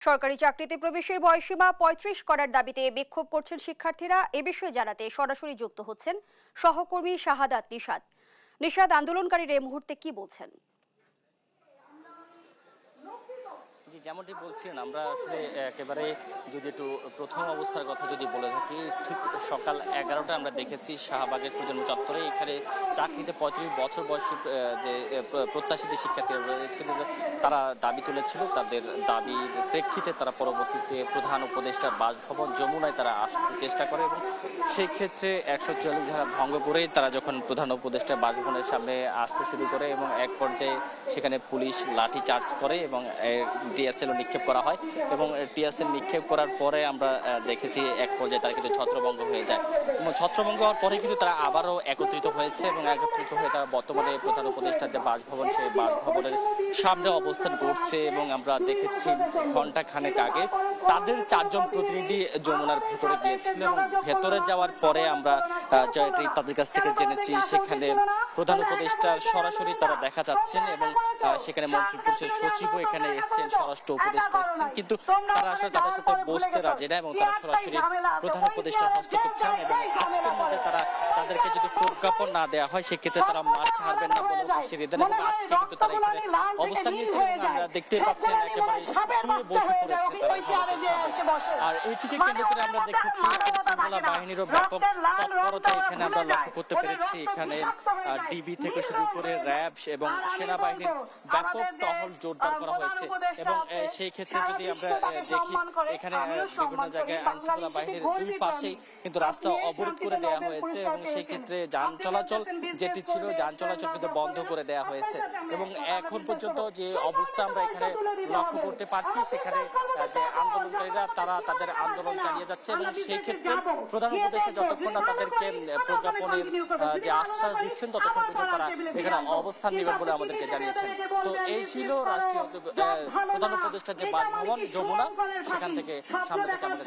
সরকারি চাকরিতে প্রবেশের বয়সীমা ৩৫ করার দাবিতে বিক্ষোভ করছেন শিক্ষার্থীরা। এ বিষয়ে জানাতে সরাসরি যুক্ত হচ্ছেন সহকর্মী শাহাদাত নিশাত। নিশাত, আন্দোলনকারীরা এই মুহূর্তে কি বলছেন? জি, যেমনটি বলছেন, আমরা আসলে একেবারে যদি একটু প্রথম অবস্থার কথা যদি বলে থাকি, ঠিক সকাল 11টায় আমরা দেখেছি শাহবাগের প্রজন্ম চত্বরে এখানে চাকরিতে ৩৫ বছর বয়সী যে প্রত্যাশী যে শিক্ষার্থীরা রয়েছিল তারা দাবি তুলেছিল। তাদের দাবির প্রেক্ষিতে তারা পরবর্তীতে প্রধান উপদেষ্টার বাসভবন যমুনায় তারা আসতে চেষ্টা করে এবং সেই ক্ষেত্রে ১৪৪ ধারা ভঙ্গ করেই তারা যখন প্রধান উপদেষ্টার বাসভবনের সামনে আসতে শুরু করে এবং এক পর্যায়ে সেখানে পুলিশ লাঠি চার্জ করে এবং টিএসএল নিক্ষেপ করা হয় এবং টিএসএল নিক্ষেপ করার পরে আমরা দেখেছি এক পর্যায়ে তারা কিন্তু ছত্রভঙ্গ হয়ে যায় এবং ছত্রভঙ্গ হওয়ার পরে কিন্তু তারা আবারও একত্রিত হয়েছে এবং একত্রিত হয়ে তারা বর্তমানে প্রধান উপদেষ্টার যে বাসভবন সেই বাসভবনের সামনে অবস্থান করছে এবং আমরা দেখেছি ঘন্টা খানেক আগে তাদের ৪ জন প্রতিনিধি যমুনার ভেতরে গিয়েছিল এবং ভেতরে যাওয়ার পরে আমরা তাদের কাছ থেকে জেনেছি সেখানে প্রধান উপদেষ্টার সরাসরি তারা দেখা যাচ্ছেন এবং সেখানে মন্ত্রিপরিষদ সচিবও এখানে এসেছেন, স্বরাষ্ট্র উপদেষ্টা এসেছেন, কিন্তু তারা আসলে তাদের সাথে বসতে রাজি না এবং তারা সরাসরি প্রধান উপদেষ্টার হস্তক্ষেপ চান এবং আজকের মধ্যে তাদেরকে যদি প্রজ্ঞাপন না দেওয়া হয় সেক্ষেত্রে তারা মাঠ ছাড়বেন না বলে হুঁশিয়ারি দেন এবং আজকে কিন্তু তারা এখানে অবস্থান নিয়েছেন এবং আমরা দেখতেই পাচ্ছেন একেবারে শুয়ে বসে পড়েছে তারা। আর এইটিকে কেন্দ্র করে আমরা দেখেছি শৃঙ্খলা বাহিনীরও ব্যাপক তৎপরতা এখানে আমরা লক্ষ্য করতে পেরেছি। এখানে ডিবি থেকে শুরু করে র্যাব এবং সেনাবাহিনীর ব্যাপক টহল জোরদার করা হয়েছে এবং সেই ক্ষেত্রে যদি আমরা দেখি এখানে বিভিন্ন জায়গায় আইনশৃঙ্খলা বাহিনীর দুই পাশেই কিন্তু রাস্তা অবরোধ করে দেওয়া হয়েছে এবং সেই ক্ষেত্রে যান চলাচল যেটি ছিল যান চলাচল কিন্তু বন্ধ করে দেওয়া হয়েছে এবং এখন পর্যন্ত যে অবস্থা আমরা এখানে লক্ষ্য করতে পারছি সেখানে যে আন্দোলনকারীরা তারা তাদের আন্দোলন চালিয়ে যাচ্ছে এবং সেই ক্ষেত্রে প্রধান উপদেষ্টা যতক্ষণ না তাদেরকে প্রজ্ঞাপনের যে আশ্বাস দিচ্ছেন ততক্ষণ পর্যন্ত তারা এখানে অবস্থান নেবেন বলে আমাদেরকে জানিয়েছেন। তো এই ছিল রাষ্ট্রীয় প্রধান উপদেষ্টার যে বাসভবন যমুনা, সেখান থেকে সামনে থেকে আমাদের